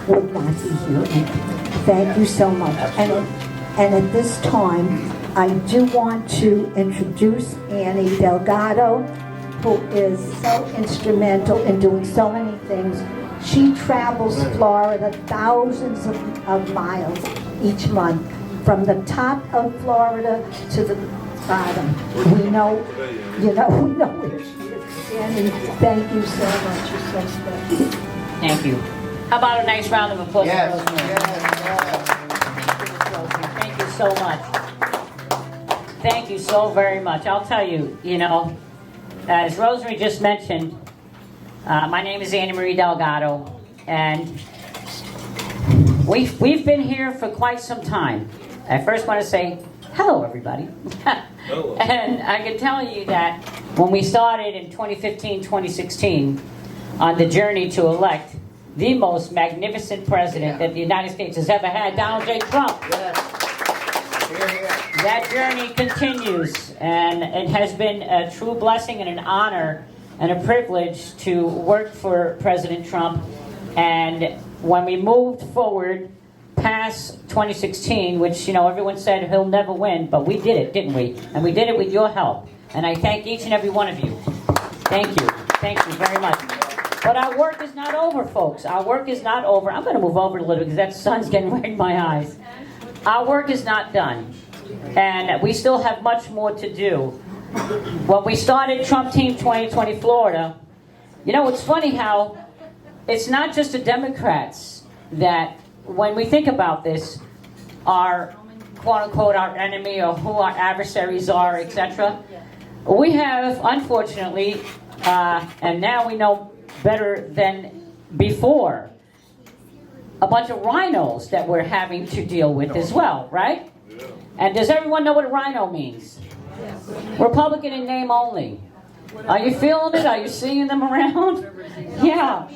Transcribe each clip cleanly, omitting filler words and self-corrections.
would not be here. And thank you so much. And at this time, I do want to introduce Annie Delgado, who is so instrumental in doing so many things. She travels Florida thousands of miles each month, from the top of Florida to the bottom. We know where she is. Annie, thank you so much. You're so special. Thank you. How about a nice round of applause Yes, for Rosemary? yes. Thank you so much. Thank you so very much. I'll tell you, as Rosemary just mentioned, my name is Annie Marie Delgado, and we've been here for quite some time. I first want to say hello, everybody. Hello. And I can tell you that when we started in 2015, 2016, on the journey to elect the most magnificent president that the United States has ever had, Donald J. Trump. Yes. Here, here. That journey continues, and it has been a true blessing and an honor and a privilege to work for President Trump. And when we moved forward past 2016, which, everyone said he'll never win, but we did it, didn't we? And we did it with your help. And I thank each and every one of you. Thank you. Thank you very much. But our work is not over, folks. Our work is not over. I'm going to move over a little because that sun's getting right in my eyes. Our work is not done. And we still have much more to do. When we started Trump Team 2020 Florida, it's funny how it's not just the Democrats that, when we think about this, are quote-unquote our enemy or who our adversaries are, etc. We have, unfortunately, and now we know better than before, a bunch of rhinos that we're having to deal with as well, right? And does everyone know what a rhino means? Republican in name only. Are you feeling it? Are you seeing them around? Yeah.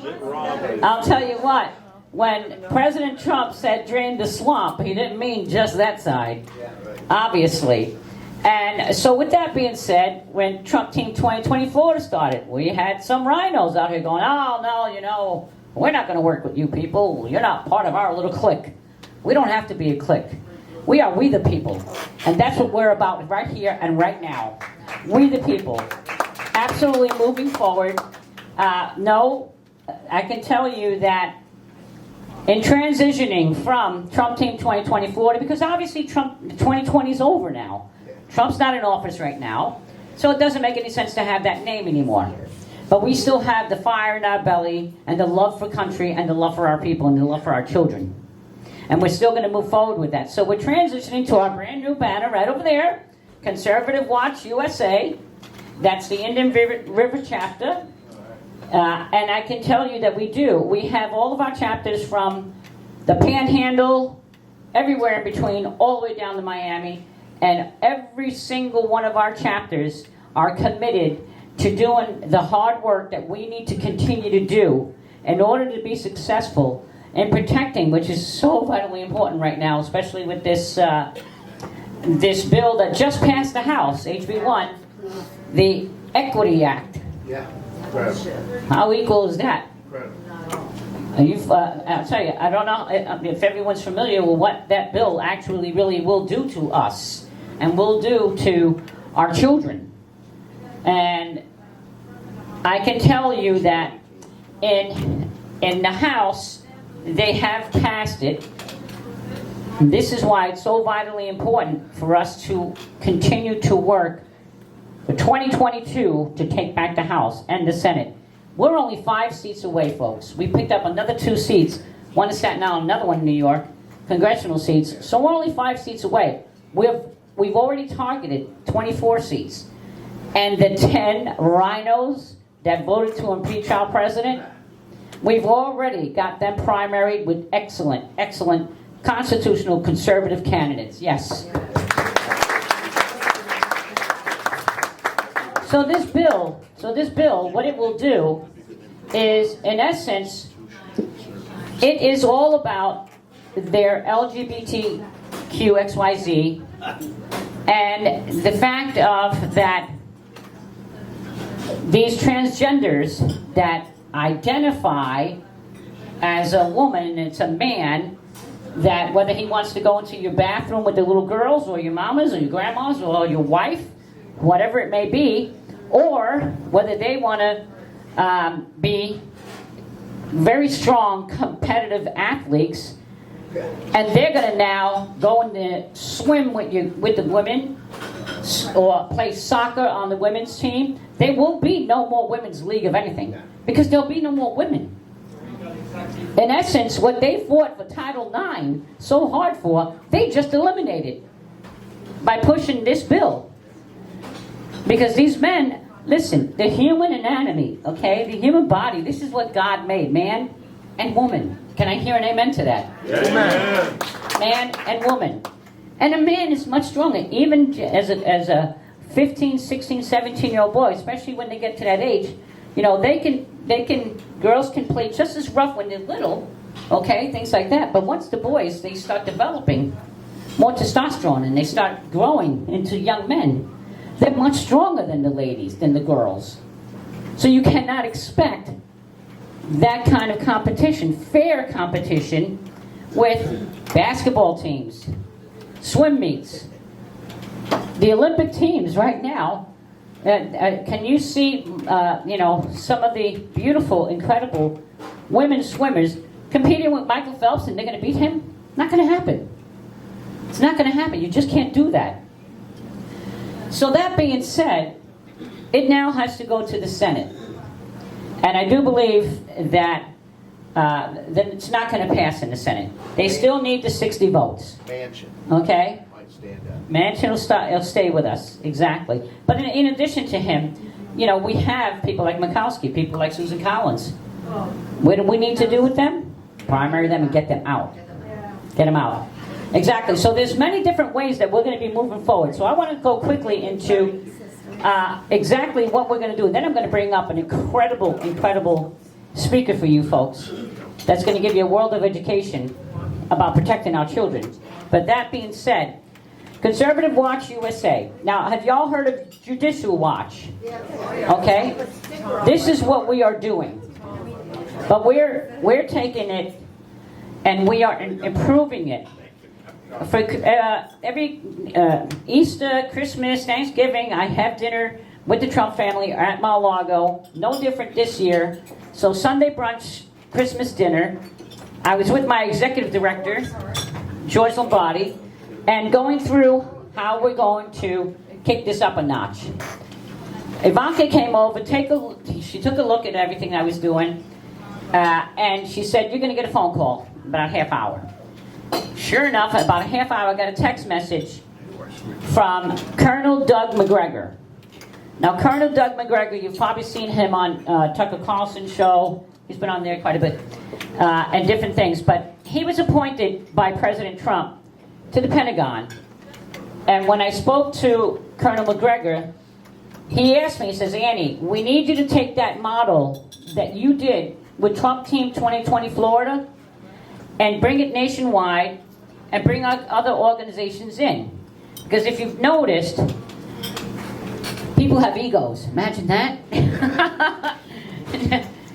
I'll tell you what. When President Trump said drain the swamp, he didn't mean just that side, obviously. And so with that being said, when Trump Team 2020 Florida started, we had some rhinos out here going, oh, no, we're not going to work with you people. You're not part of our little clique. We don't have to be a clique. We are we the people. And that's what we're about right here and right now. We the people. Absolutely moving forward. No, I can tell you that in transitioning from Trump Team 2020 Florida, because obviously Trump 2020 is over now. Trump's not in office right now, so it doesn't make any sense to have that name anymore. But we still have the fire in our belly, and the love for country, and the love for our people, and the love for our children. And we're still going to move forward with that. So we're transitioning to our brand new banner right over there, Conservative Watch USA. That's the Indian River chapter. And I can tell you that we do. We have all of our chapters from the Panhandle, everywhere in between, all the way down to Miami. And every single one of our chapters are committed to doing the hard work that we need to continue to do in order to be successful in protecting, which is so vitally important right now, especially with this this bill that just passed the House, HB1, the Equity Act. Yeah. Incredible. How equal is that? Incredible. I'll tell you, I don't know if everyone's familiar with what that bill actually really will do to us and will do to our children. And I can tell you that in the House, they have passed it. This is why it's so vitally important for us to continue to work for 2022 to take back the House and the Senate. We're only 5 seats away, folks. We picked up another 2 seats, one in Staten Island, another one in New York, congressional seats. So we're only 5 seats away. We've already targeted 24 seats. And the 10 rhinos that voted to impeach our president, we've already got them primaried with excellent, excellent constitutional conservative candidates. Yes. So this bill, what it will do is, in essence, it is all about their LGBTQXYZ and the fact of that these transgenders that identify as a woman, and it's a man, that whether he wants to go into your bathroom with the little girls, or your mamas, or your grandmas, or your wife, whatever it may be, or whether they want to be very strong, competitive athletes, and they're going to now go and swim with the women, or play soccer on the women's team. There will be no more women's league of anything, because there'll be no more women. In essence, what they fought for Title IX so hard for, they just eliminated by pushing this bill. Because these men, listen, the human anatomy, okay, the human body, this is what God made, man and woman. Can I hear an amen to that? Amen. Man and woman. And a man is much stronger, even as a 15, 16, 17-year-old boy, especially when they get to that age. You know, girls can play just as rough when they're little, okay, things like that. But once the boys, they start developing more testosterone and they start growing into young men, they're much stronger than the ladies, than the girls. So you cannot expect that kind of competition, fair competition, with basketball teams, swim meets. The Olympic teams right now, can you see, some of the beautiful, incredible women swimmers competing with Michael Phelps, and they're going to beat him? Not going to happen. It's not going to happen. You just can't do that. So that being said, it now has to go to the Senate. And I do believe that it's not going to pass in the Senate. They still need the 60 votes. Manchin Okay? might stand up. Manchin will stay with us, exactly. But in addition to him, we have people like Murkowski, people like Susan Collins. What do we need to do with them? Primary them and get them out. Get them out. Exactly. So there's many different ways that we're going to be moving forward. So I want to go quickly into exactly what we're going to do. Then I'm going to bring up an incredible speaker for you folks that's going to give you a world of education about protecting our children. But that being said, Conservative Watch USA. Now, have y'all heard of Judicial Watch? Okay? This is what we are doing. But we're taking it and we are improving it. For every Easter, Christmas, Thanksgiving, I have dinner with the Trump family at Mar-a-Lago. No different this year. So Sunday brunch, Christmas dinner. I was with my executive director, George Lombardi, and going through how we're going to kick this up a notch. Ivanka came over, she took a look at everything I was doing, and she said, "You're going to get a phone call about a half hour." Sure enough, about a half hour, I got a text message from Colonel Doug McGregor. Now, Colonel Doug McGregor, you've probably seen him on Tucker Carlson's show. He's been on there quite a bit, and different things. But he was appointed by President Trump to the Pentagon. And when I spoke to Colonel McGregor, he asked me, he says, "Annie, we need you to take that model that you did with Trump Team 2020 Florida and bring it nationwide and bring other organizations in. Because if you've noticed, people have egos. Imagine that."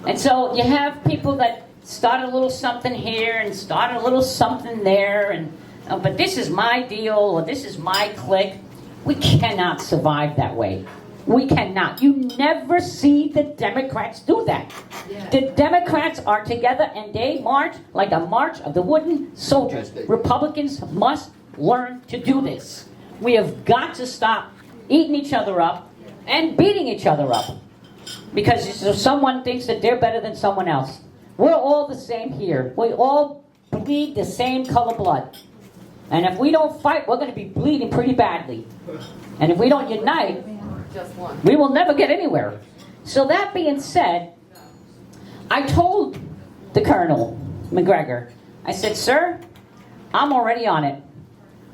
And so you have people that start a little something here and start a little something there, and but this is my deal or this is my clique. We cannot survive that way. We cannot. You never see the Democrats do that. Yeah. The Democrats are together and they march like a march of the wooden soldiers. Republicans must learn to do this. We have got to stop eating each other up and beating each other up. Because someone thinks that they're better than someone else. We're all the same here. We all bleed the same color blood. And if we don't fight, we're going to be bleeding pretty badly. And if we don't unite, we will never get anywhere. So that being said, I told the Colonel McGregor, I said, "Sir, I'm already on it.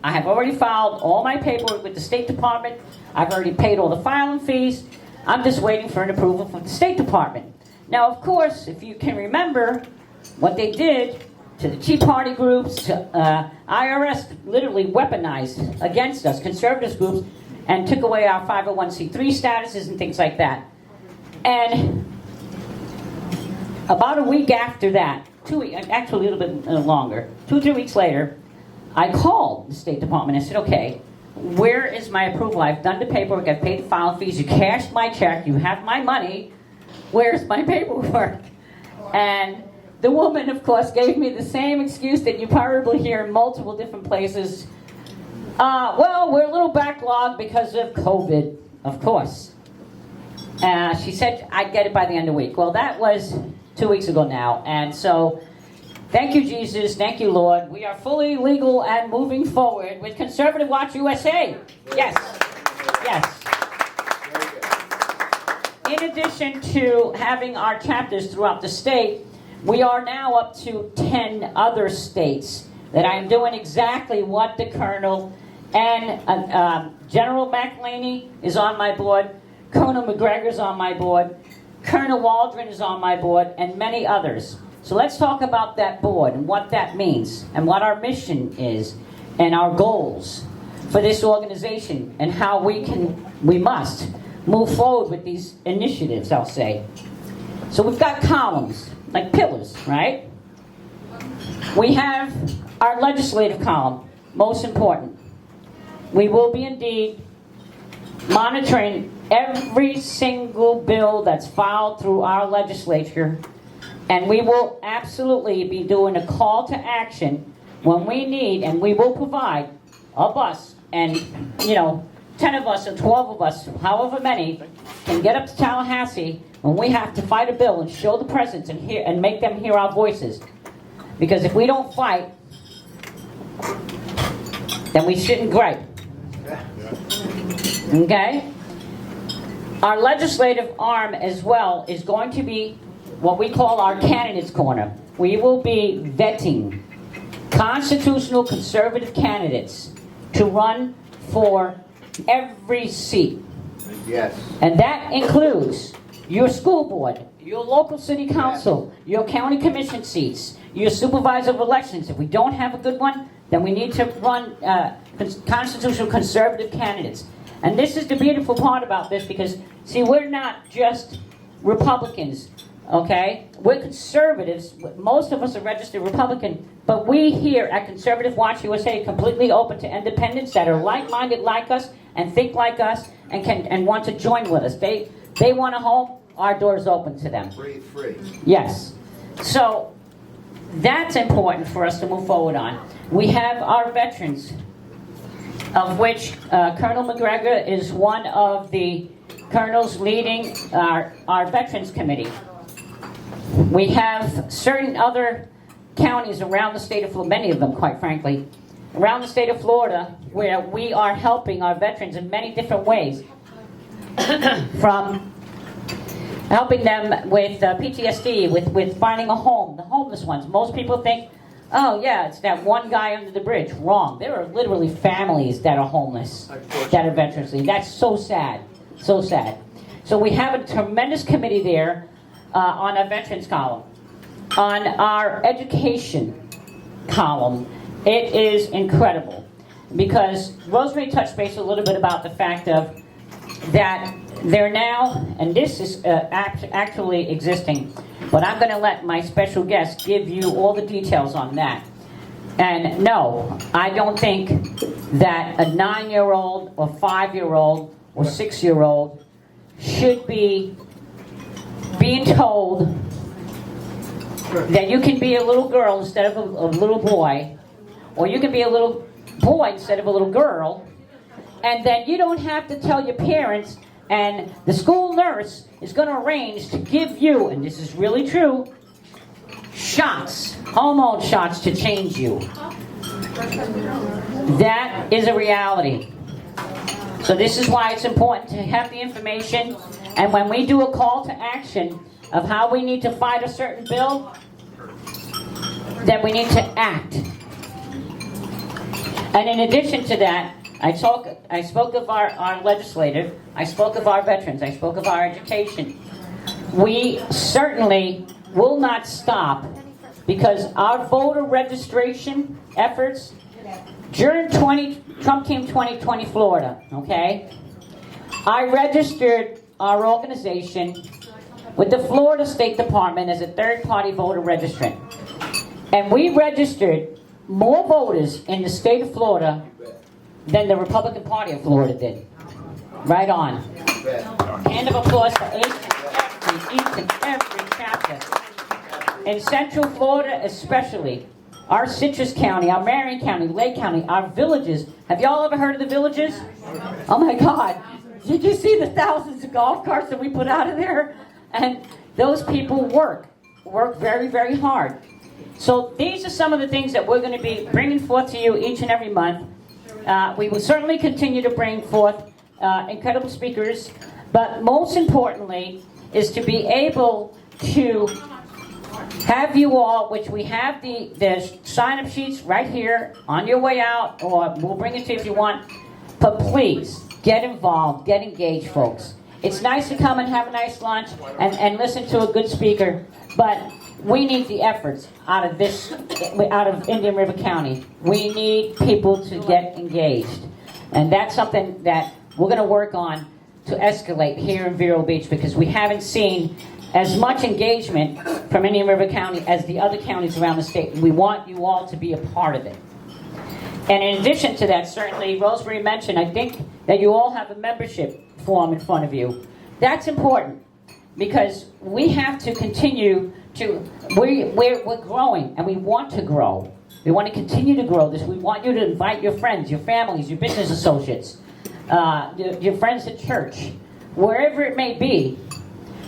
I have already filed all my paperwork with the State Department. I've already paid all the filing fees. I'm just waiting for an approval from the State Department." Now, of course, if you can remember what they did to the Tea Party groups, to IRS literally weaponized against us, conservative groups, and took away our 501c3 statuses and things like that. And about a week after that, actually a little bit longer, 2-3 weeks later, I called the State Department and said, okay, where is my approval? I've done the paperwork, I've paid the filing fees, you cashed my check, you have my money, where's my paperwork? And the woman, of course, gave me the same excuse that you probably hear in multiple different places. Well, we're a little backlogged because of COVID, of course. She said I'd get it by the end of the week. Well, that was 2 weeks ago now, and so thank you, Jesus. Thank you, Lord. We are fully legal and moving forward with Conservative Watch USA. Yes. Yes. In addition to having our chapters throughout the state, we are now up to 10 other states that I am doing exactly what the Colonel and General McElhaney is on my board, Colonel McGregor is on my board, Colonel Waldron is on my board, and many others. So let's talk about that board and what that means and what our mission is and our goals for this organization and how we must move forward with these initiatives, I'll say. So we've got columns, like pillars, right? We have our legislative column, most important. We will be indeed monitoring every single bill that's filed through our legislature, and we will absolutely be doing a call to action when we need, and we will provide a bus, and 10 of us or 12 of us, however many, can get up to Tallahassee when we have to fight a bill and show the presence and make them hear our voices. Because if we don't fight, then we shouldn't gripe. Okay? Our legislative arm as well is going to be what we call our candidates corner. We will be vetting constitutional conservative candidates to run for every seat. Yes. And that includes your school board, your local city council, your county commission seats, your supervisor of elections. If we don't have a good one, then we need to run constitutional conservative candidates. And this is the beautiful part about this because, see, we're not just Republicans, okay? We're conservatives. Most of us are registered Republican, but we here at Conservative Watch USA are completely open to independents that are like-minded like us and think like us and want to join with us. They want a home, our door's open to them. Breathe free. Yes. So that's important for us to move forward on. We have our veterans, of which Colonel McGregor is one of the colonels leading our Veterans Committee. We have certain other counties around the state of Florida, many of them, quite frankly, around the state of Florida, where we are helping our veterans in many different ways. From helping them with PTSD, with finding a home, the homeless ones. Most people think, oh yeah, it's that one guy under the bridge. Wrong. There are literally families that are homeless, that are veterans. That's so sad. So sad. So we have a tremendous committee there on our veterans column. On our education column, it is incredible. Because Rosemary touched base a little bit about the fact of that they're now, and this is actually existing, but I'm going to let my special guest give you all the details on that. And no, I don't think that a 9-year-old or 5-year-old or 6-year-old should be being told that you can be a little girl instead of a little boy, or you can be a little boy instead of a little girl, and then you don't have to tell your parents, and the school nurse is going to arrange to give you, and this is really true, shots, hormone shots to change you. That is a reality. So this is why it's important to have the information, and when we do a call to action of how we need to fight a certain bill, then we need to act. And in addition to that, I spoke of our legislative, I spoke of our veterans, I spoke of our education. We certainly will not stop because our voter registration efforts during Trump Team 2020 Florida, okay? I registered our organization with the Florida State Department as a third-party voter registrant. And we registered more voters in the state of Florida than the Republican Party of Florida did. Right on. Hand of applause for each and every chapter. In Central Florida especially, our Citrus County, our Marion County, Lake County, our villages. Have y'all ever heard of the villages? Oh my God. Did you see the thousands of golf carts that we put out of there? And those people work very, very hard. So these are some of the things that we're going to be bringing forth to you each and every month. We will certainly continue to bring forth incredible speakers, but most importantly is to be able to have you all, which we have the sign-up sheets right here on your way out, or we'll bring it to you if you want, but please, get involved, get engaged, folks. It's nice to come and have a nice lunch and listen to a good speaker, but we need the efforts out of Indian River County. We need people to get engaged. And that's something that we're going to work on to escalate here in Vero Beach, because we haven't seen as much engagement from Indian River County as the other counties around the state. We want you all to be a part of it. And in addition to that, certainly, Rosemary mentioned, I think that you all have a membership form in front of you. That's important, because we have to continue to, we're growing, and we want to grow. We want to continue to grow this. We want you to invite your friends, your families, your business associates, your friends at church, wherever it may be,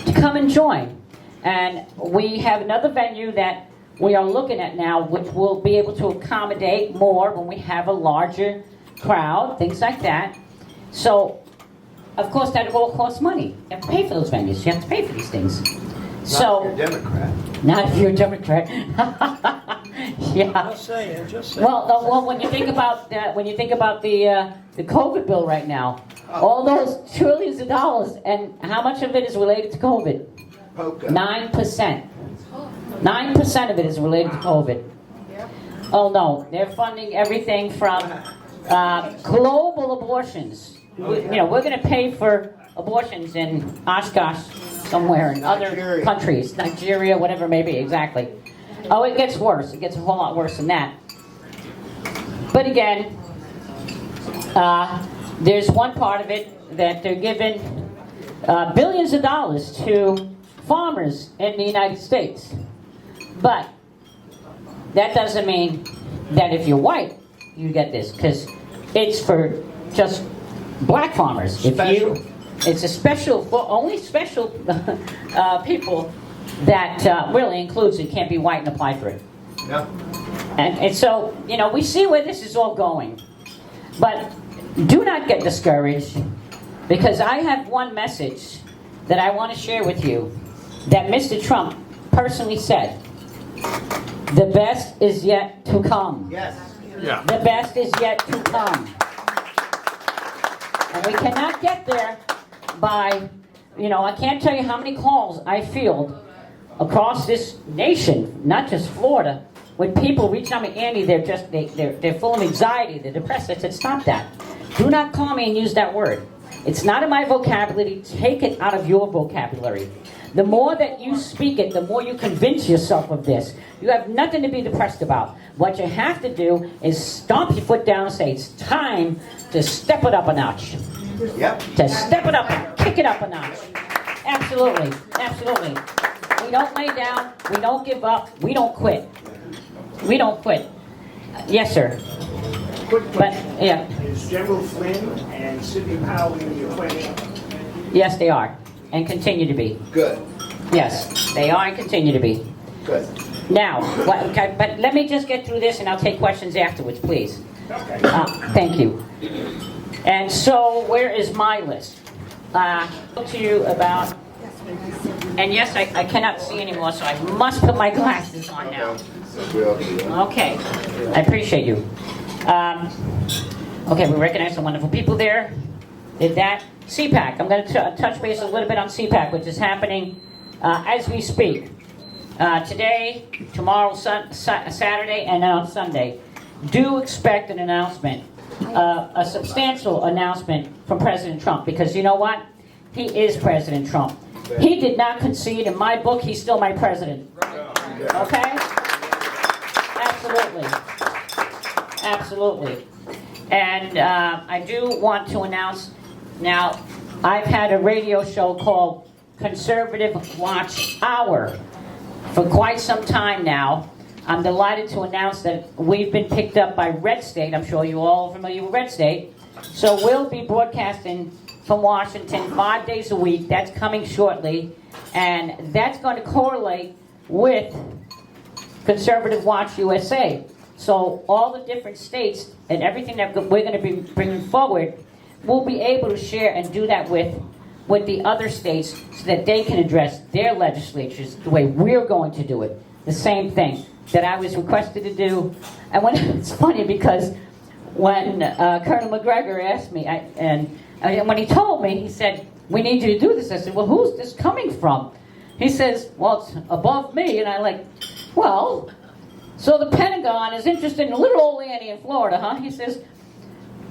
to come and join. And we have another venue that we are looking at now, which will be able to accommodate more when we have a larger crowd, things like that. So, of course, that all costs money. You have to pay for those venues. You have to pay for these things. Not if you're a Democrat. Not if you're a Democrat. Yeah. Just saying. Well, when you think about the COVID bill right now, all those trillions of dollars, and how much of it is related to COVID? 9%. 9% of it is related to COVID. Oh no, they're funding everything from global abortions. We're going to pay for abortions in Oshkosh, somewhere in other countries, Nigeria, whatever it may be, exactly. Oh, it gets worse. It gets a whole lot worse than that. But again, there's one part of it that they're giving billions of dollars to farmers in the United States. But that doesn't mean that if you're white, you get this, because it's for just black farmers. It's a special, for only special people that really includes it. Can't be white and apply for it. Yeah. And so, we see where this is all going. But do not get discouraged, because I have one message that I want to share with you that Mr. Trump personally said. The best is yet to come. Yes. Yeah. The best is yet to come. And we cannot get there by, I can't tell you how many calls I field across this nation, not just Florida, with people reaching out to me, Andy, they're full of anxiety, they're depressed. I said, stop that. Do not call me and use that word. It's not in my vocabulary. Take it out of your vocabulary. The more that you speak it, the more you convince yourself of this. You have nothing to be depressed about. What you have to do is stomp your foot down and say, it's time to step it up a notch. Yep. To step it up and kick it up a notch. Absolutely. Absolutely. We don't lay down. We don't give up. We don't quit. We don't quit. Yes, sir. Quick But, question. yeah. Is General Flynn and Sidney Powell in the equation? Yes, they are. And continue to be. Good. Yes, they are and continue to be. Good. Now, but let me just get through this and I'll take questions afterwards, please. Okay. Thank you. And so, where is my list? I'll talk to you about, and yes, I cannot see anymore, so I must put my glasses on now. Okay, I appreciate you. Okay, we recognize some wonderful people there. Did that. CPAC, I'm going to touch base a little bit on CPAC, which is happening as we speak. Today, tomorrow, Saturday, and then on Sunday. Do expect an announcement, a substantial announcement from President Trump, because you know what? He is President Trump. He did not concede. In my book, he's still my president. Okay? Absolutely. Absolutely. And I do want to announce, now, I've had a radio show called Conservative Watch Hour for quite some time now. I'm delighted to announce that we've been picked up by Red State. I'm sure you all are familiar with Red State. So we'll be broadcasting from Washington 5 days a week. That's coming shortly. And that's going to correlate with Conservative Watch USA. So all the different states and everything that we're going to be bringing forward, we'll be able to share and do that with the other states so that they can address their legislatures the way we're going to do it. The same thing that I was requested to do. And when it's funny because when Colonel McGregor asked me, and when he told me, he said, "We need you to do this." I said, "Well, who's this coming from?" He says, "Well, it's above me." And I like, "Well, so the Pentagon is interested in little old Annie in Florida, huh?" He says,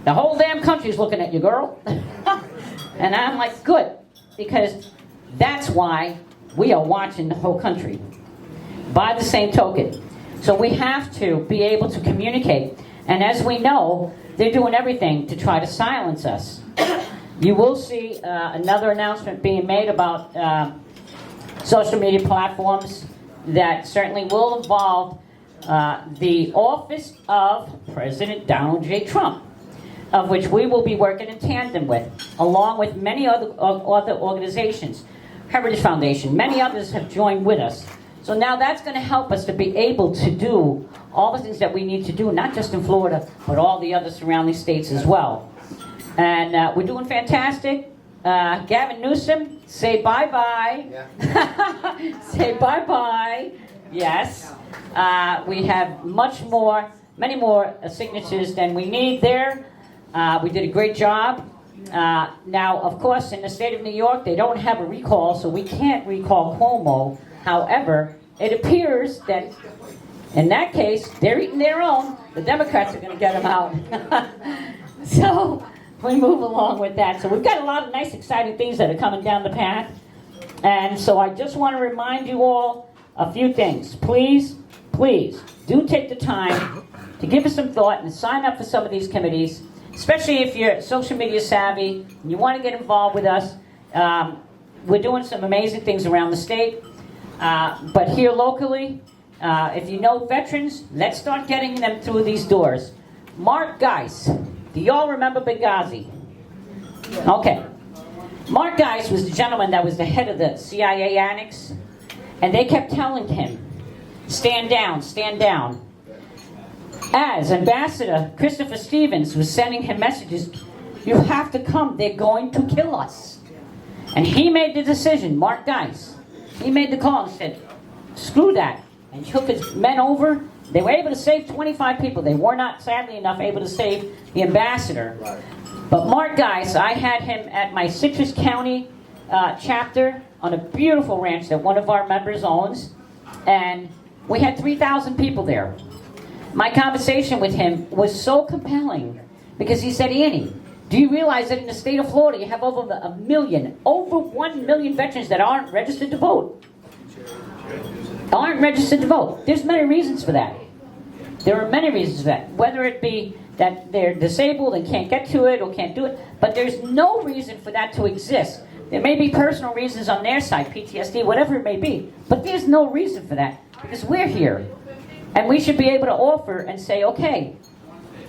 "The whole damn country's looking at you, girl." And I'm like, good, because that's why we are watching the whole country. By the same token. So we have to be able to communicate. And as we know, they're doing everything to try to silence us. You will see another announcement being made about social media platforms that certainly will involve the office of President Donald J. Trump, of which we will be working in tandem with, along with many other organizations. Heritage Foundation, many others have joined with us. So now that's going to help us to be able to do all the things that we need to do, not just in Florida, but all the other surrounding states as well. And we're doing fantastic. Gavin Newsom, say bye-bye. Yeah. Say bye-bye. Yes. We have many more signatures than we need there. We did a great job. Now, of course, in the state of New York, they don't have a recall, so we can't recall Cuomo. However, it appears that in that case, they're eating their own. The Democrats are going to get them out. So we move along with that. So we've got a lot of nice, exciting things that are coming down the path. And so I just want to remind you all a few things. Please, please, do take the time to give us some thought and sign up for some of these committees, especially if you're social media savvy and you want to get involved with us. We're doing some amazing things around the state. But here locally, if you know veterans, let's start getting them through these doors. Mark Geis. Do y'all remember Benghazi? Okay. Mark Geis was the gentleman that was the head of the CIA annex, and they kept telling him, stand down, stand down. As Ambassador Christopher Stevens was sending him messages, you have to come, they're going to kill us. And he made the decision, Mark Geis. He made the call and said, screw that. And took his men over. They were able to save 25 people. They were not, sadly enough, able to save the ambassador. Right. But Mark Geis, I had him at my Citrus County chapter on a beautiful ranch that one of our members owns. And we had 3,000 people there. My conversation with him was so compelling because he said, Annie, do you realize that in the state of Florida you have over 1 million veterans that aren't registered to vote? Aren't registered to vote. There's many reasons for that. There are many reasons for that. Whether it be that they're disabled and can't get to it or can't do it, but there's no reason for that to exist. There may be personal reasons on their side, PTSD, whatever it may be, but there's no reason for that because we're here. And we should be able to offer and say, okay,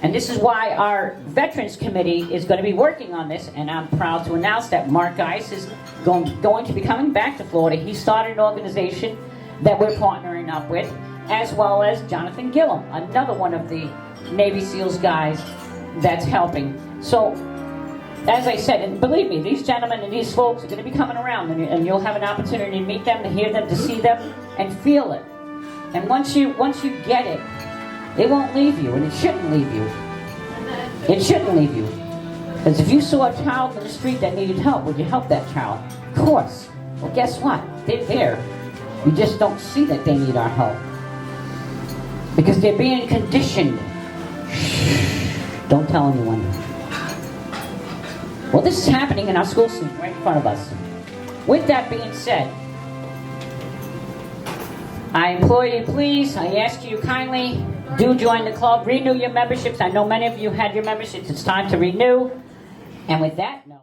and this is why our Veterans Committee is going to be working on this, and I'm proud to announce that Mark Geis is going to be coming back to Florida. He started an organization that we're partnering up with, as well as Jonathan Gillum, another one of the Navy SEALs guys that's helping. So, as I said, and believe me, these gentlemen and these folks are going to be coming around, and you'll have an opportunity to meet them, to hear them, to see them, and feel it. And once you get it, it won't leave you, and it shouldn't leave you. It shouldn't leave you. Because if you saw a child in the street that needed help, would you help that child? Of course. Well, guess what? They're there. We just don't see that they need our help. Because they're being conditioned. Shh. Don't tell anyone. Well, this is happening in our school system right in front of us. With that being said, I implore you, please, I ask you kindly, do join the club. Renew your memberships. I know many of you had your memberships. It's time to renew. And with that note.